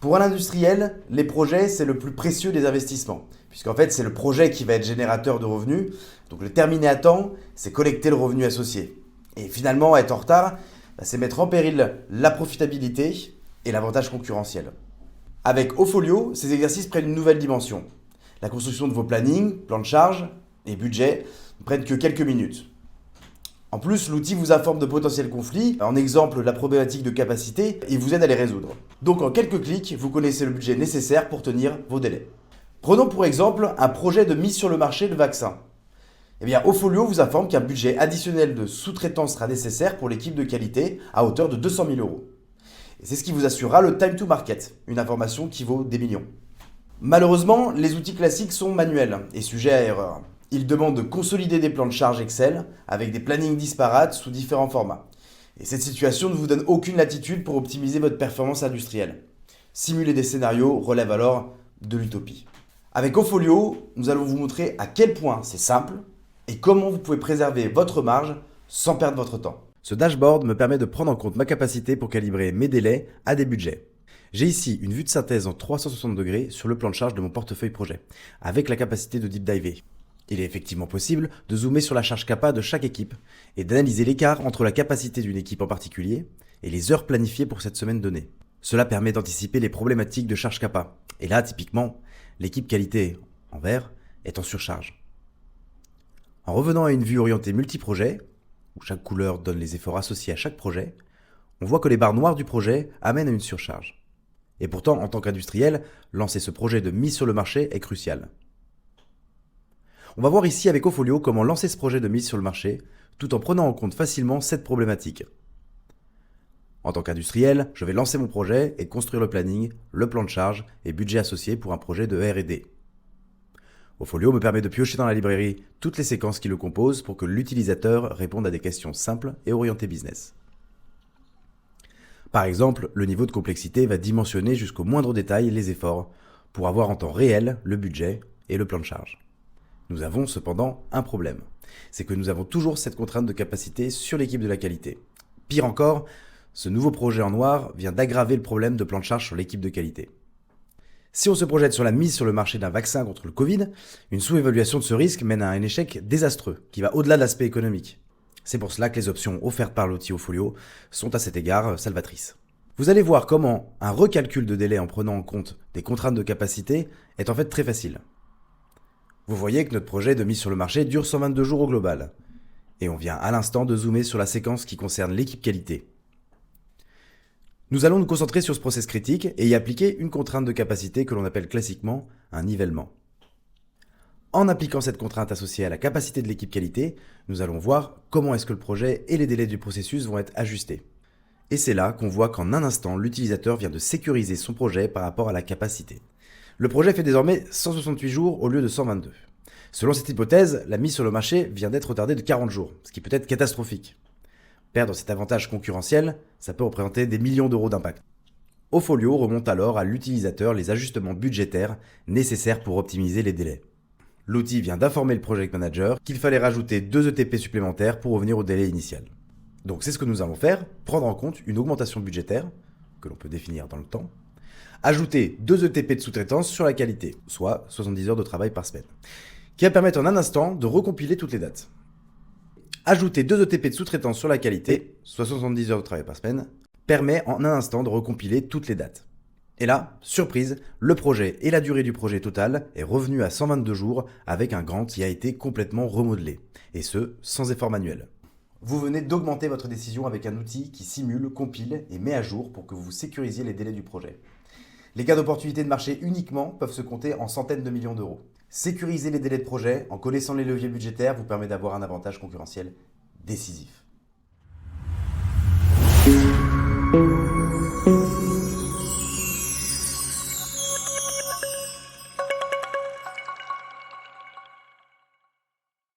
Pour un industriel, les projets, c'est le plus précieux des investissements, puisqu'en fait, c'est le projet qui va être générateur de revenus. Donc le terminer à temps, c'est collecter le revenu associé. Et finalement, être en retard, c'est mettre en péril la profitabilité et l'avantage concurrentiel. Avec Ofolio, ces exercices prennent une nouvelle dimension. La construction de vos plannings, plans de charge et budgets ne prennent que quelques minutes. En plus, l'outil vous informe de potentiels conflits, en exemple la problématique de capacité, et vous aide à les résoudre. Donc en quelques clics, vous connaissez le budget nécessaire pour tenir vos délais. Prenons pour exemple un projet de mise sur le marché de vaccins. Eh bien, Ofolio vous informe qu'un budget additionnel de sous-traitance sera nécessaire pour l'équipe de qualité à hauteur de 200 000 euros. Et c'est ce qui vous assurera le time to market, une information qui vaut des millions. Malheureusement, les outils classiques sont manuels et sujets à erreur. Ils demandent de consolider des plans de charge Excel avec des plannings disparates sous différents formats. Et cette situation ne vous donne aucune latitude pour optimiser votre performance industrielle. Simuler des scénarios relève alors de l'utopie. Avec Ofolio, nous allons vous montrer à quel point c'est simple et comment vous pouvez préserver votre marge sans perdre votre temps. Ce dashboard me permet de prendre en compte ma capacité pour calibrer mes délais à des budgets. J'ai ici une vue de synthèse en 360 degrés sur le plan de charge de mon portefeuille projet, avec la capacité de deep diver. Il est effectivement possible de zoomer sur la charge CAPA de chaque équipe et d'analyser l'écart entre la capacité d'une équipe en particulier et les heures planifiées pour cette semaine donnée. Cela permet d'anticiper les problématiques de charge CAPA. Et là, typiquement, l'équipe qualité en vert est en surcharge. En revenant à une vue orientée multi-projet, où chaque couleur donne les efforts associés à chaque projet, on voit que les barres noires du projet amènent à une surcharge. Et pourtant, en tant qu'industriel, lancer ce projet de mise sur le marché est crucial. On va voir ici avec Ofolio comment lancer ce projet de mise sur le marché, tout en prenant en compte facilement cette problématique. En tant qu'industriel, je vais lancer mon projet et construire le planning, le plan de charge et budget associé pour un projet de R&D. Ofolio me permet de piocher dans la librairie toutes les séquences qui le composent pour que l'utilisateur réponde à des questions simples et orientées business. Par exemple, le niveau de complexité va dimensionner jusqu'au moindre détail les efforts pour avoir en temps réel le budget et le plan de charge. Nous avons cependant un problème. C'est que nous avons toujours cette contrainte de capacité sur l'équipe de la qualité. Pire encore, ce nouveau projet en noir vient d'aggraver le problème de plan de charge sur l'équipe de qualité. Si on se projette sur la mise sur le marché d'un vaccin contre le Covid, une sous-évaluation de ce risque mène à un échec désastreux qui va au-delà de l'aspect économique. C'est pour cela que les options offertes par l'outil Ofolio sont à cet égard salvatrices. Vous allez voir comment un recalcul de délai en prenant en compte des contraintes de capacité est en fait très facile. Vous voyez que notre projet de mise sur le marché dure 122 jours au global. Et on vient à l'instant de zoomer sur la séquence qui concerne l'équipe qualité. Nous allons nous concentrer sur ce process critique et y appliquer une contrainte de capacité que l'on appelle classiquement un nivellement. En appliquant cette contrainte associée à la capacité de l'équipe qualité, nous allons voir comment est-ce que le projet et les délais du processus vont être ajustés. Et c'est là qu'on voit qu'en un instant, l'utilisateur vient de sécuriser son projet par rapport à la capacité. Le projet fait désormais 168 jours au lieu de 122. Selon cette hypothèse, la mise sur le marché vient d'être retardée de 40 jours, ce qui peut être catastrophique. Perdre cet avantage concurrentiel, ça peut représenter des millions d'euros d'impact. Ofolio remonte alors à l'utilisateur les ajustements budgétaires nécessaires pour optimiser les délais. L'outil vient d'informer le project manager qu'il fallait rajouter 2 ETP supplémentaires pour revenir au délai initial. Donc c'est ce que nous allons faire, prendre en compte une augmentation budgétaire, que l'on peut définir dans le temps, ajouter 2 ETP de sous-traitance sur la qualité, soit 70 heures de travail par semaine, qui va permettre en un instant de recompiler toutes les dates. Ajouter 2 ETP de sous-traitance sur la qualité, soit 70 heures de travail par semaine, permet en un instant de recompiler toutes les dates. Et là, surprise, le projet et la durée du projet total est revenu à 122 jours avec un grant qui a été complètement remodelé, et ce, sans effort manuel. Vous venez d'augmenter votre décision avec un outil qui simule, compile et met à jour pour que vous sécurisiez les délais du projet. Les cas d'opportunité de marché uniquement peuvent se compter en centaines de millions d'euros. Sécuriser les délais de projet en connaissant les leviers budgétaires vous permet d'avoir un avantage concurrentiel décisif.